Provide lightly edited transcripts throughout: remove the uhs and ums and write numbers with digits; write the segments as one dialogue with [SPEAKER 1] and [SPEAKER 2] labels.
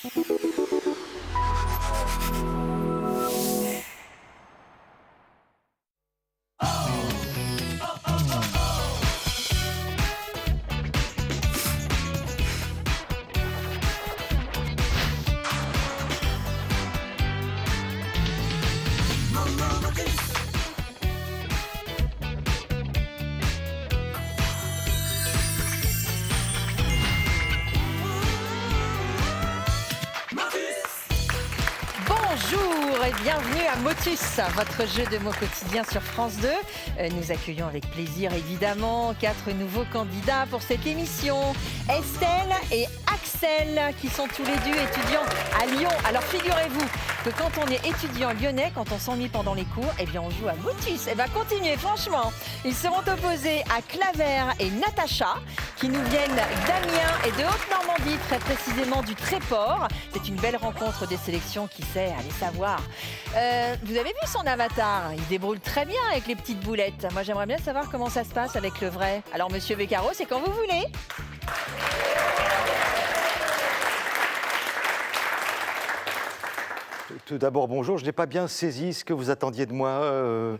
[SPEAKER 1] Bonjour et bienvenue à Motus, votre jeu de mots quotidien sur France 2. Nous accueillons avec plaisir évidemment 4 nouveaux candidats pour cette émission. Estelle et Axel qui sont tous les deux étudiants à Lyon. Alors figurez-vous que quand on est étudiant lyonnais, quand on s'ennuie pendant les cours, eh bien on joue à Motus. Et bien continuez franchement. Ils seront opposés à Claver et Natacha qui nous viennent d'Amiens et de Haute-Normandie, très précisément du Tréport. C'est une belle rencontre des sélections, qui sait, allez savoir. Vous avez vu son avatar? Il débroule très bien avec les petites boulettes. Moi, j'aimerais bien savoir comment ça se passe avec le vrai. Alors, monsieur Beccaro, c'est quand vous voulez.
[SPEAKER 2] Tout d'abord, bonjour. Je n'ai pas bien saisi ce que vous attendiez de moi,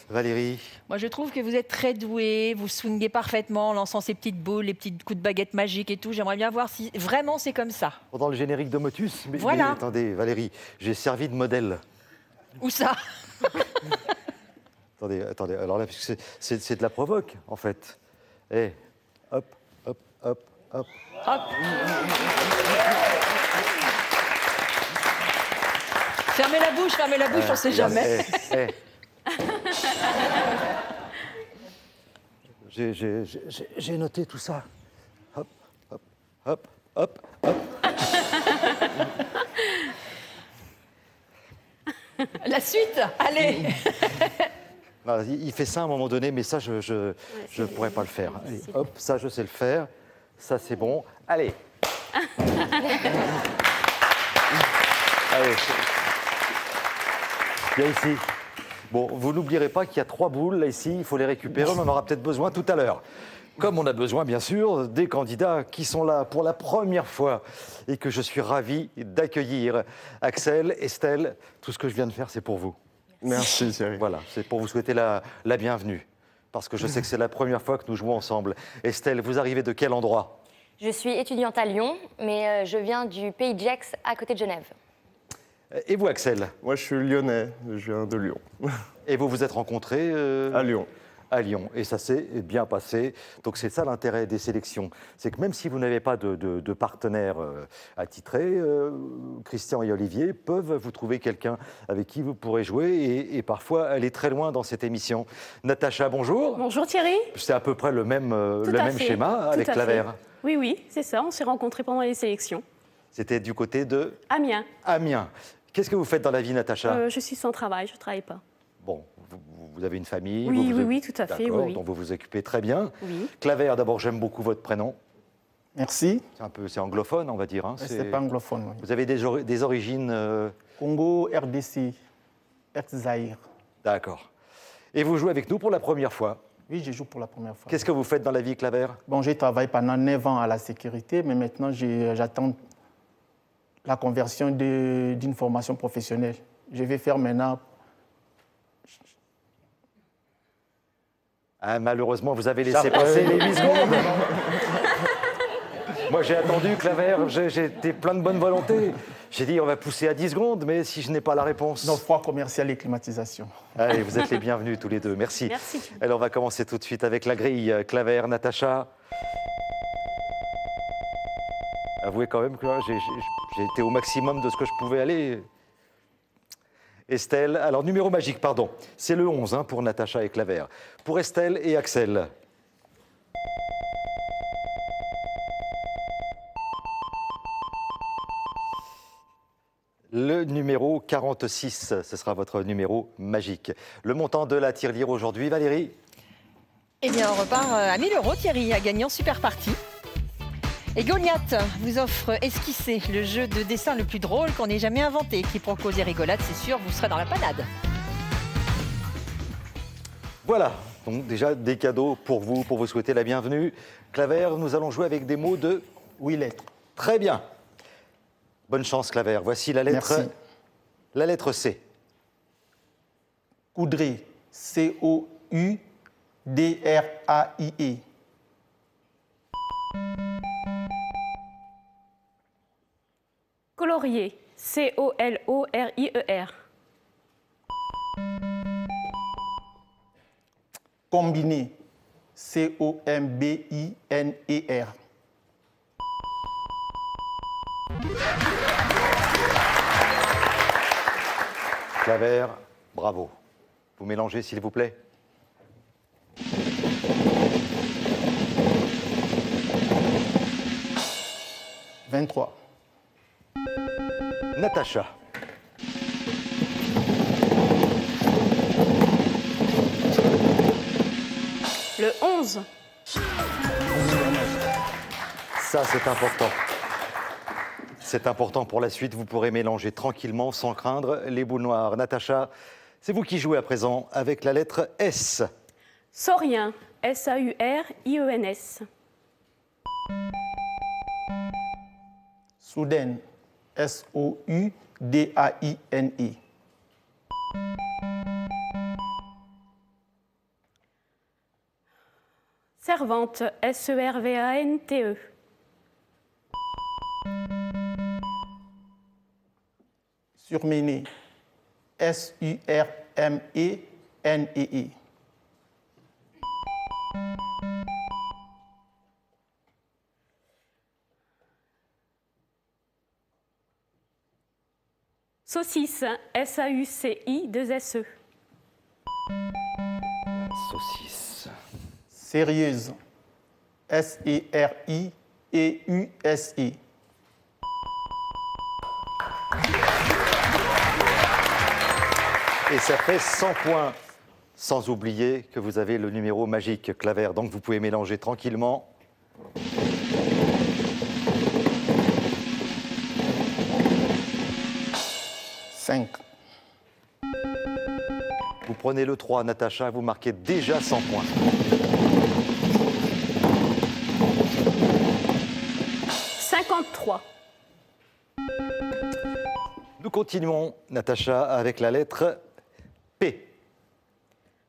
[SPEAKER 2] Valérie.
[SPEAKER 1] Moi, je trouve que vous êtes très doué. Vous swingez parfaitement en lançant ces petites boules, les petits coups de baguette magique et tout. J'aimerais bien voir si vraiment c'est comme ça.
[SPEAKER 2] Pendant le générique de Motus.
[SPEAKER 1] Voilà.
[SPEAKER 2] Mais attendez, Valérie, j'ai servi de modèle.
[SPEAKER 1] Où ça?
[SPEAKER 2] Attendez. Alors là, c'est de la provoque, en fait. Eh, hop.
[SPEAKER 1] Hop. Fermez la bouche, on ne sait jamais.
[SPEAKER 2] J'ai noté tout ça. Hop.
[SPEAKER 1] La suite, allez.
[SPEAKER 2] Non, il fait ça à un moment donné, mais ça, je ne pourrais pas le faire. Allez, hop, ça, je sais le faire. Ça, c'est bon. Allez. Allez. Viens ici. Bon, vous n'oublierez pas qu'il y a 3 boules là ici, il faut les récupérer, on en aura peut-être besoin tout à l'heure. Comme on a besoin, bien sûr, des candidats qui sont là pour la première fois et que je suis ravi d'accueillir. Axel, Estelle, tout ce que je viens de faire, c'est pour vous.
[SPEAKER 3] Merci, Thierry.
[SPEAKER 2] Voilà, c'est pour vous souhaiter la bienvenue, parce que je sais que c'est la première fois que nous jouons ensemble. Estelle, vous arrivez de quel endroit?
[SPEAKER 4] Je suis étudiante à Lyon, mais je viens du pays de Gex, à côté de Genève.
[SPEAKER 2] Et vous, Axel?
[SPEAKER 3] Moi, je suis lyonnais, je viens de Lyon.
[SPEAKER 2] Et vous vous êtes rencontrés
[SPEAKER 3] À Lyon.
[SPEAKER 2] À Lyon. Et ça s'est bien passé. Donc c'est ça l'intérêt des sélections. C'est que même si vous n'avez pas de partenaire attitré, Christian et Olivier peuvent vous trouver quelqu'un avec qui vous pourrez jouer et parfois aller très loin dans cette émission. Natacha, bonjour.
[SPEAKER 5] Bonjour Thierry.
[SPEAKER 2] C'est à peu près le même schéma avec Claver.
[SPEAKER 5] Oui, c'est ça. On s'est rencontrés pendant les sélections.
[SPEAKER 2] C'était du côté de
[SPEAKER 5] Amiens.
[SPEAKER 2] Amiens. Qu'est-ce que vous faites dans la vie, Natacha?
[SPEAKER 5] Je suis sans travail, je ne travaille pas.
[SPEAKER 2] Bon, vous avez une famille?
[SPEAKER 5] Oui, tout à fait. Oui.
[SPEAKER 2] Donc vous vous occupez très bien.
[SPEAKER 5] Oui.
[SPEAKER 2] Claver, d'abord, j'aime beaucoup votre prénom.
[SPEAKER 6] Merci.
[SPEAKER 2] C'est anglophone, on va dire. Hein.
[SPEAKER 6] C'est pas anglophone. Oui.
[SPEAKER 2] Vous avez des origines
[SPEAKER 6] Congo, RDC, ex-Zaïre.
[SPEAKER 2] D'accord. Et vous jouez avec nous pour la première fois?
[SPEAKER 6] Oui, je joue pour la première fois.
[SPEAKER 2] Qu'est-ce que vous faites dans la vie, Claver?
[SPEAKER 6] Bon, j'ai travaillé pendant 9 ans à la sécurité, mais maintenant, j'attends la conversion d'une formation professionnelle. Je vais faire maintenant...
[SPEAKER 2] Ah, malheureusement, vous avez laissé passer les 8 secondes. Moi, j'ai attendu, Claver, j'étais plein de bonne volonté. J'ai dit, on va pousser à 10 secondes, mais si je n'ai pas la réponse...
[SPEAKER 6] Non, froid commercial et climatisation.
[SPEAKER 2] Allez, vous êtes les bienvenus tous les deux. Merci.
[SPEAKER 5] Merci.
[SPEAKER 2] Alors, on va commencer tout de suite avec la grille. Claver, Natacha. Avouez quand même que j'ai été au maximum de ce que je pouvais aller. Estelle, alors numéro magique, pardon. C'est le 11 pour Natacha et Claver. Pour Estelle et Axel. Le numéro 46, ce sera votre numéro magique. Le montant de la tirelire aujourd'hui, Valérie?
[SPEAKER 1] Eh bien, on repart à 1 000 €, Thierry, à gagnant super partie. Et Goliath vous offre Esquisser, le jeu de dessin le plus drôle qu'on ait jamais inventé. Quiproquos et rigolade, c'est sûr, vous serez dans la panade.
[SPEAKER 2] Voilà, donc déjà des cadeaux pour vous souhaiter la bienvenue. Claver, nous allons jouer avec des mots de
[SPEAKER 6] 8 lettres.
[SPEAKER 2] Très bien. Bonne chance, Claver. Voici la
[SPEAKER 6] Merci.
[SPEAKER 2] lettre C.
[SPEAKER 6] Coudray. C-O-U-D-R-A-I-E.
[SPEAKER 5] Colorier. C-O-L-O-R-I-E-R.
[SPEAKER 6] Combiné. C-O-M-B-I-N-E-R.
[SPEAKER 2] Claver, bravo. Vous mélangez, s'il vous plaît. «
[SPEAKER 6] 23.
[SPEAKER 2] Natacha.
[SPEAKER 5] Le 11.
[SPEAKER 2] Ça, c'est important. C'est important pour la suite. Vous pourrez mélanger tranquillement, sans craindre, les boules noires. Natacha, c'est vous qui jouez à présent avec la lettre S.
[SPEAKER 5] Saurien. S-A-U-R-I-E-N-S.
[SPEAKER 6] Soudaine. S-O-U-D-A-I-N-E.
[SPEAKER 5] Servante. S-E-R-V-A-N-T-E.
[SPEAKER 6] Surmené. S-U-R-M-E-N-E-E.
[SPEAKER 5] Saucisse. S-A-U-C-I-2-S-E.
[SPEAKER 2] Saucisse.
[SPEAKER 6] Sérieuse. S-E-R-I-E-U-S-E.
[SPEAKER 2] Et ça fait 100 points. Sans oublier que vous avez le numéro magique, Claver. Donc vous pouvez mélanger tranquillement.
[SPEAKER 6] Cinq.
[SPEAKER 2] Vous prenez le 3, Natacha, vous marquez déjà 100 points.
[SPEAKER 5] « 53.
[SPEAKER 2] Nous continuons, Natacha, avec la lettre P.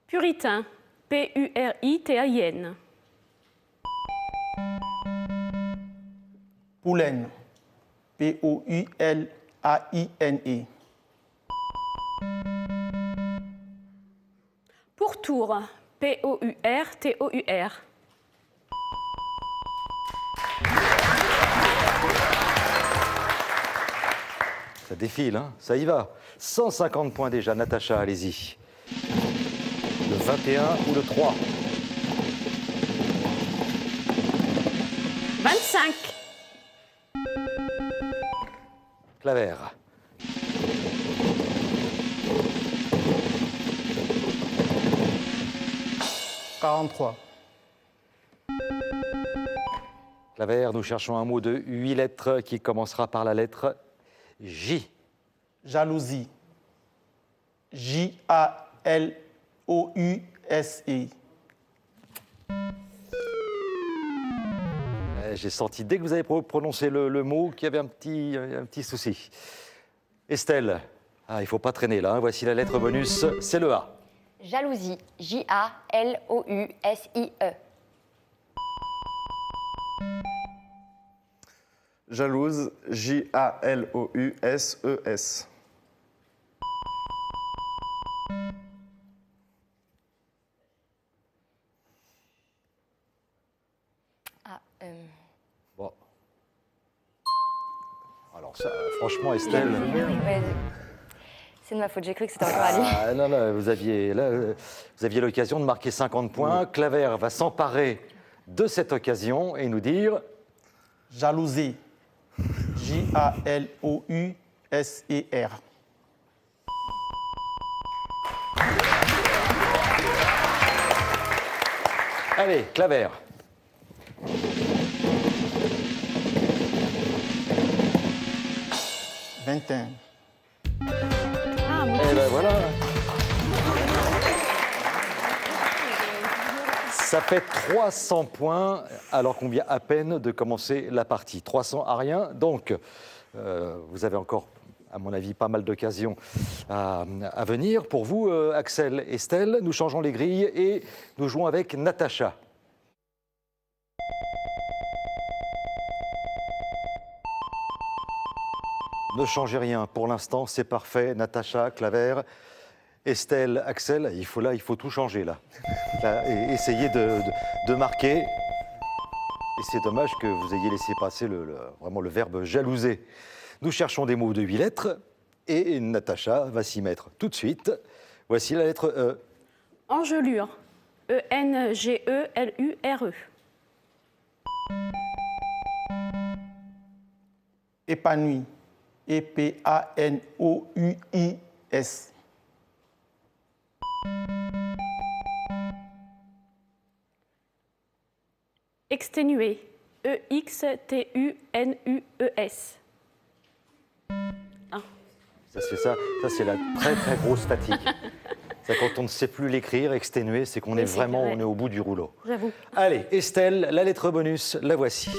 [SPEAKER 5] Puritain. P-U-R-I-T-A-I-N.
[SPEAKER 6] Poulaine. P-O-U-L-A-I-N-E.
[SPEAKER 5] Pourtour. P-O-U-R-T-O-U-R.
[SPEAKER 2] Ça défile, hein, ça y va. 150 points déjà, Natacha, allez-y. Le 21 ou le 3.
[SPEAKER 5] 25.
[SPEAKER 2] Claver.
[SPEAKER 6] « 43.
[SPEAKER 2] Claver, nous cherchons un mot de 8 lettres qui commencera par la lettre J.
[SPEAKER 6] Jalousie. J-A-L-O-U-S-E.
[SPEAKER 2] J'ai senti, dès que vous avez prononcé le mot, qu'il y avait un petit souci. Estelle, il ne faut pas traîner là, hein. Voici la lettre bonus, c'est le A.
[SPEAKER 4] Jalousie. J-A-L-O-U-S-I-E.
[SPEAKER 3] Jalouse. J-A-L-O-U-S-E-S.
[SPEAKER 2] Bon. Alors ça, franchement, Estelle...
[SPEAKER 4] Ouais, c'est de ma faute, j'ai cru que c'était encore à lui.
[SPEAKER 2] Non, vous aviez l'occasion de marquer 50 points. Claver va s'emparer de cette occasion et nous dire...
[SPEAKER 6] Jalousie. J-A-L-O-U-S-E-R.
[SPEAKER 2] Allez, Claver.
[SPEAKER 6] « 21.
[SPEAKER 5] Ah, mon
[SPEAKER 2] Et ben voilà. Ça fait 300 points alors qu'on vient à peine de commencer la partie. 300 à rien. Donc, Vous avez encore, à mon avis, pas mal d'occasions à venir. Pour vous, Axel, Estelle, nous changeons les grilles et nous jouons avec Natacha. Ne changez rien, pour l'instant, c'est parfait. Natacha, Claver, Estelle, Axel, il faut tout changer là. Et essayez de marquer. Et c'est dommage que vous ayez laissé passer vraiment le verbe jalouser. Nous cherchons des mots de 8 lettres et Natacha va s'y mettre tout de suite. Voici la lettre E.
[SPEAKER 5] Engelure. E-N-G-E-L-U-R-E.
[SPEAKER 6] Épanoui. E-P-A-N-O-U-I-S.
[SPEAKER 5] Exténué. E-X-T-U-N-U-E-S.
[SPEAKER 2] Ça, c'est ça. Ça, c'est la très très grosse fatigue. C'est quand on ne sait plus l'écrire, exténué, c'est qu'on est
[SPEAKER 5] c'est
[SPEAKER 2] vraiment
[SPEAKER 5] vrai.
[SPEAKER 2] on est au bout du rouleau.
[SPEAKER 5] J'avoue.
[SPEAKER 2] Allez, Estelle, la lettre bonus, la voici.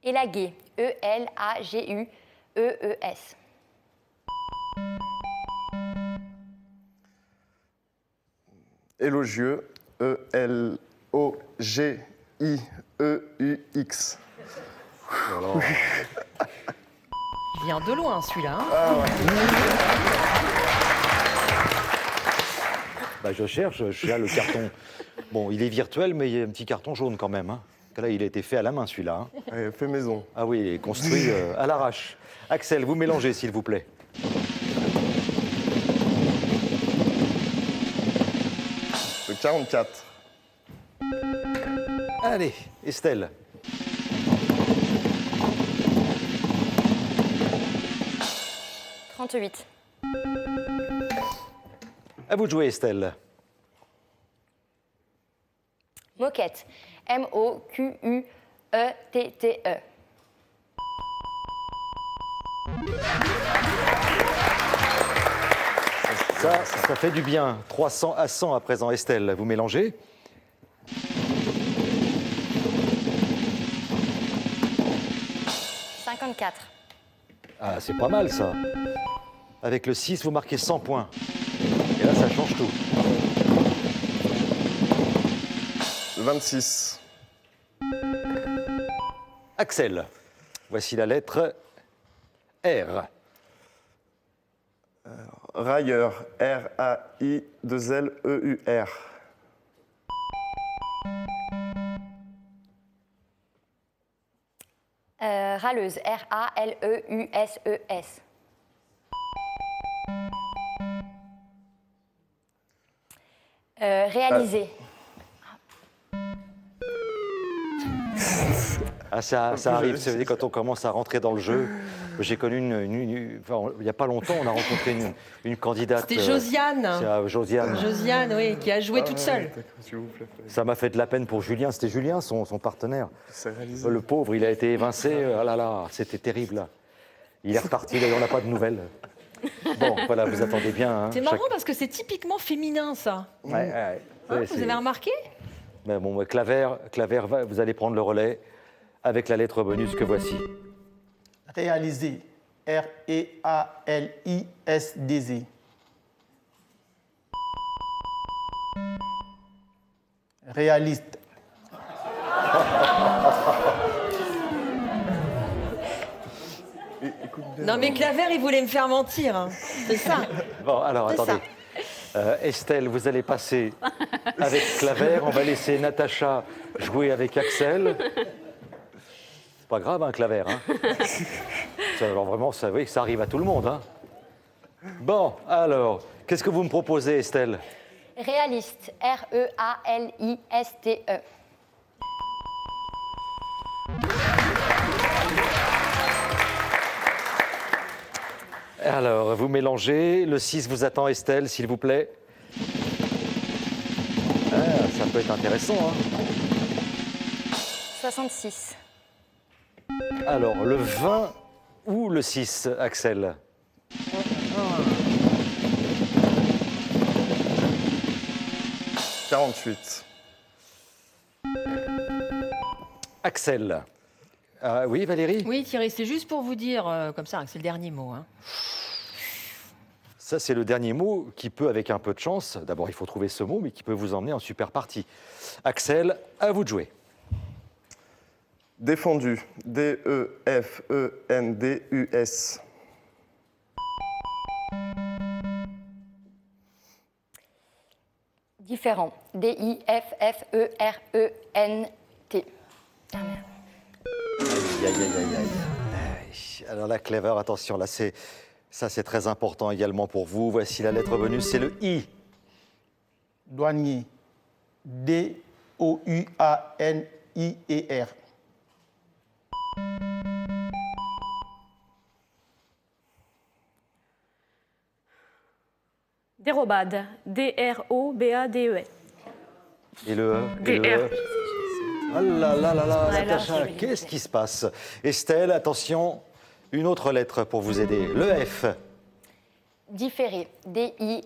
[SPEAKER 4] Élaguer. E-L-A-G-U-E-E-S.
[SPEAKER 3] Élogieux. E-L-O-G-I-E-U-X.
[SPEAKER 1] Il vient de loin, celui-là. Hein.
[SPEAKER 2] Bah, je cherche le carton. Bon, il est virtuel, mais il y a un petit carton jaune quand même. Hein. Là, il a été fait à la main, celui-là. Hein.
[SPEAKER 3] Ouais, fait maison.
[SPEAKER 2] Ah oui, il est construit à l'arrache. Axel, vous mélangez, s'il vous plaît.
[SPEAKER 3] Le 44.
[SPEAKER 2] Allez, Estelle.
[SPEAKER 4] « 38.
[SPEAKER 2] À vous de jouer, Estelle.
[SPEAKER 4] Moquette. M-O-Q-U-E-T-T-E.
[SPEAKER 2] Ça fait du bien. 300 à 100 à présent, Estelle. Vous mélangez.
[SPEAKER 4] « 54.
[SPEAKER 2] Ah, c'est pas mal, ça. Avec le 6, vous marquez 100 points. Et là, ça change tout.
[SPEAKER 3] Le 26.
[SPEAKER 2] Axel, voici la lettre R.
[SPEAKER 3] Railleur. R-A-I-2-L-E-U-R.
[SPEAKER 4] Râleuse. R-A-L-E-U-S-E-S. Réaliser.
[SPEAKER 2] Ah, ça arrive, vous savez, quand on commence à rentrer dans le jeu. J'ai connu enfin, il n'y a pas longtemps, on a rencontré une candidate.
[SPEAKER 1] C'était Josiane.
[SPEAKER 2] Josiane.
[SPEAKER 1] Josiane, oui, qui a joué toute seule.
[SPEAKER 3] S'il vous plaît.
[SPEAKER 2] Ça m'a fait de la peine pour Julien. C'était Julien, son partenaire.
[SPEAKER 3] C'est réalisé.
[SPEAKER 2] Le pauvre, il a été évincé. Ah là là, c'était terrible. Il est reparti, d'ailleurs, on n'a pas de nouvelles. Bon, voilà, vous attendez bien. Hein,
[SPEAKER 1] C'est marrant parce que c'est typiquement féminin, ça.
[SPEAKER 2] Ouais,
[SPEAKER 1] Hein,
[SPEAKER 2] ouais,
[SPEAKER 1] vous avez remarqué?
[SPEAKER 2] Mais bon, Claver, vous allez prendre le relais avec la lettre bonus que voici.
[SPEAKER 6] Réaliser. R-E-A-L-I-S-D-Z. Réaliste.
[SPEAKER 1] Non, mais Claver, il voulait me faire mentir. Hein. C'est ça.
[SPEAKER 2] Bon, alors
[SPEAKER 1] C'est
[SPEAKER 2] attendez. Estelle, vous allez passer avec Claver. On va laisser Natacha jouer avec Axel. C'est pas grave, hein, Claver. Hein. Alors vraiment, ça, oui, ça arrive à tout le monde. Hein. Bon, alors, qu'est-ce que vous me proposez, Estelle?
[SPEAKER 4] Réaliste. R-E-A-L-I-S-T-E.
[SPEAKER 2] Alors, vous mélangez. Le 6 vous attend, Estelle, s'il vous plaît. Ah, ça peut être intéressant. Hein.
[SPEAKER 4] 66.
[SPEAKER 2] Alors, le 20 ou le 6, Axel?
[SPEAKER 3] 48.
[SPEAKER 2] Axel, Ah, oui, Valérie?
[SPEAKER 1] Oui, Thierry, c'est juste pour vous dire, comme ça, que c'est le dernier mot. Hein.
[SPEAKER 2] Ça, c'est le dernier mot qui peut, avec un peu de chance, d'abord il faut trouver ce mot, mais qui peut vous emmener en super partie. Axel, à vous de jouer.
[SPEAKER 3] Défendu. D-E-F-E-N-D-U-S.
[SPEAKER 4] Différent. D-I-F-F-E-R-E-N-T. Ah, merde.
[SPEAKER 2] Aïe, aïe, aïe, aïe, aïe. Alors là, Clever, attention, là, c'est très important également pour vous. Voici la lettre bonus, c'est le I.
[SPEAKER 6] Douanier. D-O-U-A-N-I-E-R.
[SPEAKER 5] Dérobade. D-R-O-B-A-D-E-S.
[SPEAKER 2] Et le E. Et le
[SPEAKER 5] DR.
[SPEAKER 2] E. Ah là là là là,
[SPEAKER 4] Ouais, là,
[SPEAKER 2] Natacha,
[SPEAKER 4] j'ai-
[SPEAKER 2] qu'est-ce qui se passe? Estelle, attention, une autre lettre pour vous aider. Le F.
[SPEAKER 4] Différé. D-I-F-F-E-R-E-R.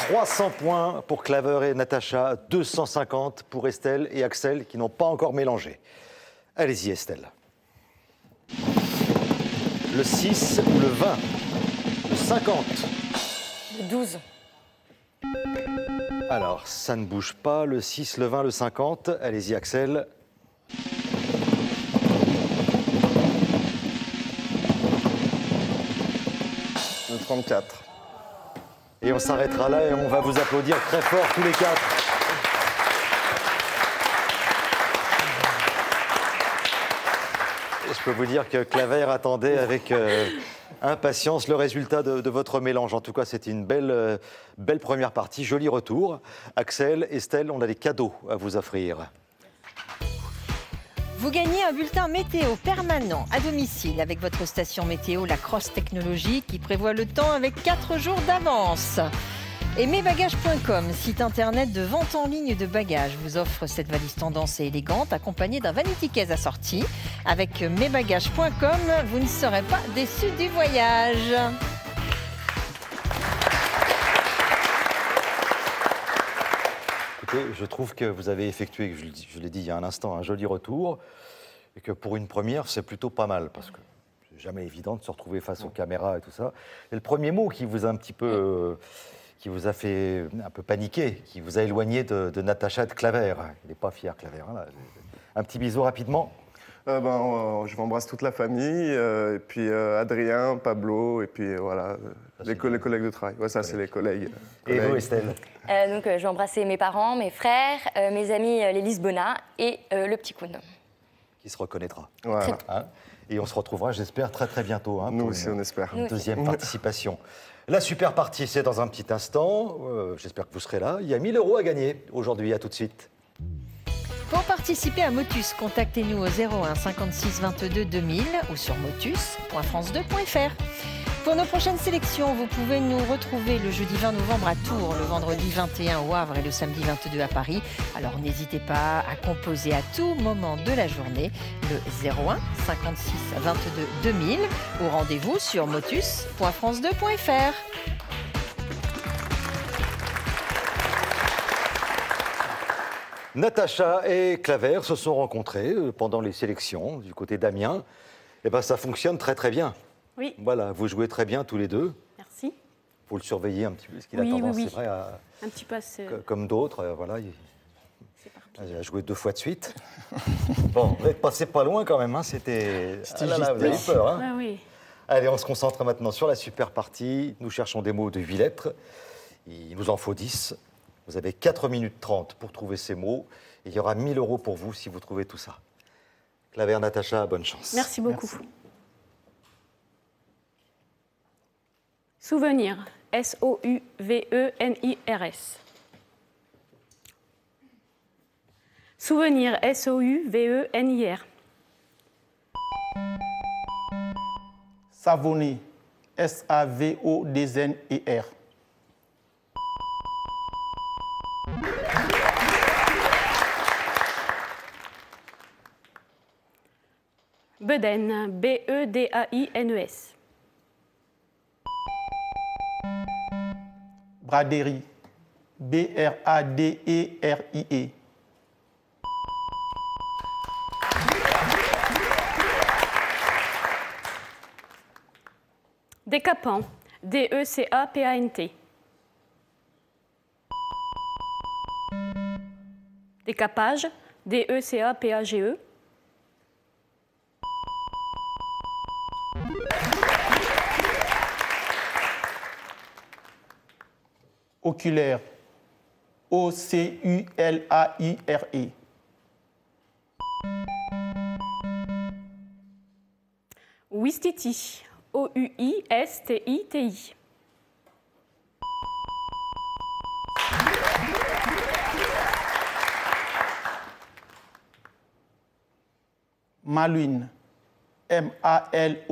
[SPEAKER 2] « 300 points pour Clever et Natacha, 250 pour Estelle et Axel qui n'ont pas encore mélangé. Allez-y, Estelle. Le 6 ou le 20? Le 50?
[SPEAKER 4] Le 12.
[SPEAKER 2] Alors, ça ne bouge pas. Le 6, le 20, le 50. Allez-y, Axel.
[SPEAKER 3] Le 34.
[SPEAKER 2] Et on s'arrêtera là et on va vous applaudir très fort tous les quatre. Et je peux vous dire que Clever attendait avec impatience le résultat de votre mélange. En tout cas, c'était une belle première partie, joli retour. Axel, Estelle, on a des cadeaux à vous offrir.
[SPEAKER 1] Vous gagnez un bulletin météo permanent à domicile avec votre station météo La Crosse Technologie qui prévoit le temps avec 4 jours d'avance. Et mesbagages.com, site internet de vente en ligne de bagages, vous offre cette valise tendance et élégante accompagnée d'un vanity case assorti. Avec mesbagages.com, vous ne serez pas déçus du voyage.
[SPEAKER 2] Écoutez, je trouve que vous avez effectué, je l'ai dit il y a un instant, un joli retour. Et que pour une première, c'est plutôt pas mal. Parce que c'est jamais évident de se retrouver face aux caméras et tout ça. Et le premier mot qui vous a un petit peu... qui vous a fait un peu paniquer, qui vous a éloigné de Natacha et de Clever. Il n'est pas fier, Clever. Hein, là. Un petit bisou rapidement.
[SPEAKER 3] Je m'embrasse toute la famille, et puis Adrien, Pablo, et puis voilà, les collègues de travail. Ouais, ça, c'est les collègues.
[SPEAKER 2] Et vous, Estelle?
[SPEAKER 4] Donc, je vais embrasser mes parents, mes frères, mes amis, les Lisbonnas et le petit Koun.
[SPEAKER 2] Qui se reconnaîtra.
[SPEAKER 3] Voilà.
[SPEAKER 2] Hein, et on se retrouvera, j'espère, très très bientôt. Hein,
[SPEAKER 3] Nous
[SPEAKER 2] pour
[SPEAKER 3] aussi, on espère.
[SPEAKER 2] une deuxième participation. La super partie, c'est dans un petit instant. J'espère que vous serez là. Il y a 1 000 € à gagner aujourd'hui. À tout de suite.
[SPEAKER 1] Pour participer à Motus, contactez-nous au 01 56 22 2000 ou sur motus.france2.fr. Pour nos prochaines sélections, vous pouvez nous retrouver le jeudi 20 novembre à Tours, le vendredi 21 au Havre et le samedi 22 à Paris. Alors n'hésitez pas à composer à tout moment de la journée le 01 56 22 2000 ou rendez-vous sur motus.france2.fr.
[SPEAKER 2] Natacha et Clever se sont rencontrés pendant les sélections du côté d'Amiens. Et ben, ça fonctionne très très bien.
[SPEAKER 5] Oui,
[SPEAKER 2] Voilà, vous jouez très bien tous les deux.
[SPEAKER 5] merci.
[SPEAKER 2] Il faut le surveiller un petit peu, parce qu'il a
[SPEAKER 5] Oui,
[SPEAKER 2] tendance,
[SPEAKER 5] oui, oui.
[SPEAKER 2] c'est vrai,
[SPEAKER 5] Un petit passe.
[SPEAKER 2] comme d'autres, voilà,
[SPEAKER 5] C'est parti.
[SPEAKER 2] il a joué 2 fois de suite. Bon, vous êtes passé pas loin quand même, hein, c'était... Ah là là, vous avez eu peur, hein.
[SPEAKER 5] Ouais, oui.
[SPEAKER 2] Allez, on se concentre maintenant sur la super partie. Nous cherchons des mots de 8 lettres. Il nous en faut 10. Vous avez 4 minutes 30 pour trouver ces mots. Et il y aura 1 000 € pour vous si vous trouvez tout ça. Clever, Natacha, bonne chance.
[SPEAKER 5] Merci beaucoup.
[SPEAKER 6] Merci.
[SPEAKER 5] Souvenir. S-O-U-V-E-N-I-R-S. Souvenir. S-O-U-V-E-N-I-R.
[SPEAKER 6] Savonner. S-A-V-O-2-N-E-R.
[SPEAKER 5] Bedaine. B-E-D-A-I-N-E-S.
[SPEAKER 6] Braderie. B-R-A-D-E-R-I-E.
[SPEAKER 5] Décapant. D-E-C-A-P-A-N-T. Décapage. D-E-C-A-P-A-G-E.
[SPEAKER 6] Oculaire. O-C-U-L-A-I-R-E.
[SPEAKER 5] Ouistiti. O-U-I-S-T-I-T-I.
[SPEAKER 6] Malouine. M-A-L-O-U-I-N-E.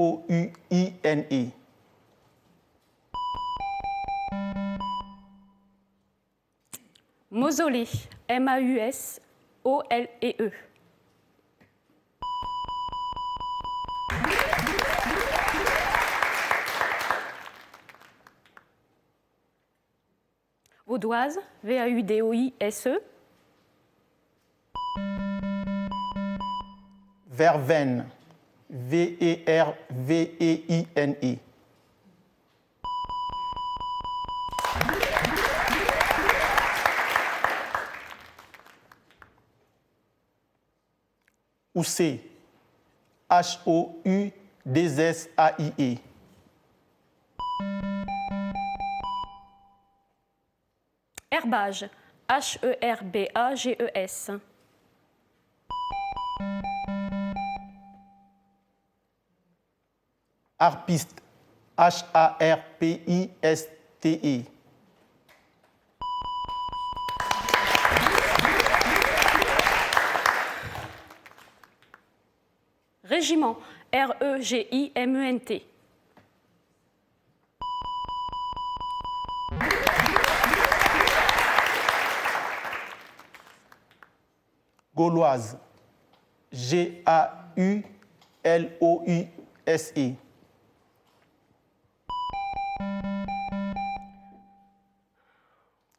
[SPEAKER 5] Mausolée. M-A-U-S-O-L-E-E. Vaudoise. V-A-U-D-O-I-S-E.
[SPEAKER 6] Verveine. V-E-R-V-E-I-N-E. Houssay. H-O-U-D-S-A-I-E.
[SPEAKER 5] Herbage. H-E-R-B-A-G-E-S.
[SPEAKER 6] Harpiste. H-A-R-P-I-S-T-E.
[SPEAKER 5] Régiment. R-E-G-I-M-E-N-T.
[SPEAKER 6] Gauloise. G-A-U-L-O-U-S-E.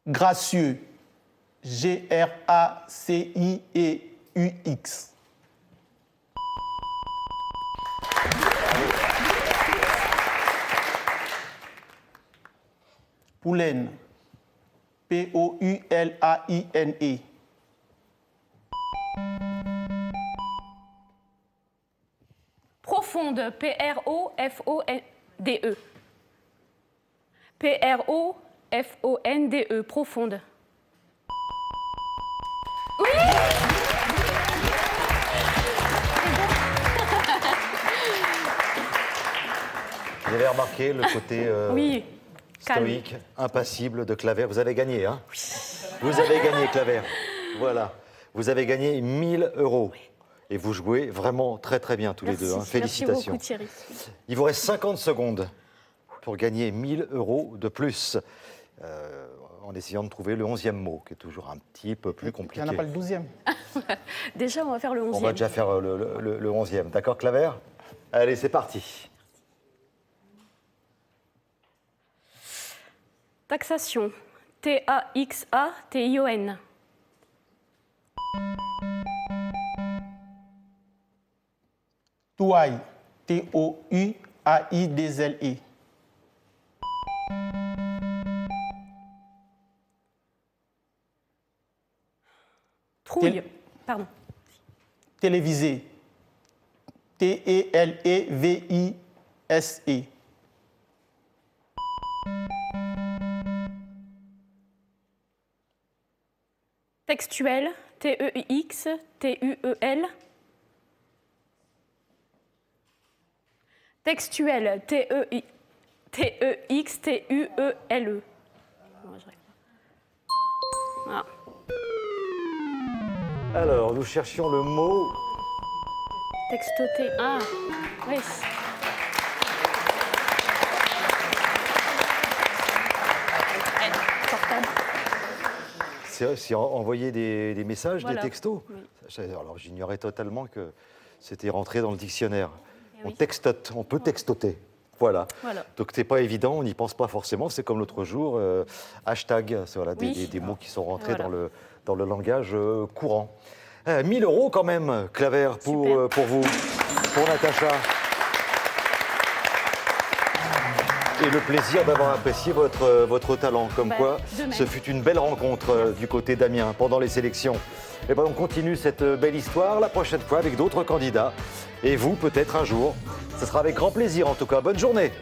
[SPEAKER 6] Gracieux. G-R-A-C-I-E-U-X. Poulaine. P-O-U-L-A-I-N-E.
[SPEAKER 5] Profonde. P-R-O-F-O-N-D-E. P-R-O-F-O-N-D-E. Profonde.
[SPEAKER 2] Vous avez remarqué le côté
[SPEAKER 5] Oui. Calme.
[SPEAKER 2] stoïque, impassible de Claver. Vous avez gagné, hein? Vous avez gagné, Claver. Voilà. Vous avez gagné 1000 €. Et vous jouez vraiment très très bien tous les deux. Hein. Félicitations.
[SPEAKER 5] Merci beaucoup, Thierry.
[SPEAKER 2] Il vous reste 50 secondes pour gagner 1000 € de plus. En essayant de trouver le 11e mot, qui est toujours un petit peu plus
[SPEAKER 6] Il
[SPEAKER 2] compliqué.
[SPEAKER 6] n'y en a pas le 12e.
[SPEAKER 5] Déjà, on va faire le 11e.
[SPEAKER 2] On va déjà faire le 11e. D'accord, Claver? Allez, c'est parti.
[SPEAKER 5] Taxation. T-A-X-A-T-I-O-N.
[SPEAKER 6] Touaille. T-O-U-A-I-D-L-E.
[SPEAKER 5] Trouille. Pardon.
[SPEAKER 6] Télévisé. T-E-L-E-V-I-S-E.
[SPEAKER 5] Textuel. T-E-U-X-T-U-E-L. Textuel. T-E-X-T-U-E-L-E. Voilà.
[SPEAKER 2] Alors, nous cherchions le mot.
[SPEAKER 5] Textoté. Ah, oui. Portable.
[SPEAKER 2] C'est envoyer des messages,
[SPEAKER 5] Voilà.
[SPEAKER 2] des textos.
[SPEAKER 5] Oui.
[SPEAKER 2] Alors, j'ignorais totalement que c'était rentré dans le dictionnaire.
[SPEAKER 5] Eh
[SPEAKER 2] On
[SPEAKER 5] oui.
[SPEAKER 2] textote, on peut textoter. Voilà.
[SPEAKER 5] Voilà.
[SPEAKER 2] Donc c'est pas évident, on n'y pense pas forcément. C'est comme l'autre jour, hashtag, c'est voilà,
[SPEAKER 5] Oui.
[SPEAKER 2] des mots qui sont rentrés
[SPEAKER 5] Voilà.
[SPEAKER 2] dans le langage courant. 1 000 € quand même, Claver, pour vous, pour Natacha. Et le plaisir d'avoir apprécié votre talent. Comme
[SPEAKER 5] Bah,
[SPEAKER 2] quoi,
[SPEAKER 5] de même.
[SPEAKER 2] ce fut une belle rencontre du côté d'Amiens pendant les sélections. Et ben on continue cette belle histoire la prochaine fois avec d'autres candidats. Et vous, peut-être un jour. Ce sera avec grand plaisir en tout cas. Bonne journée.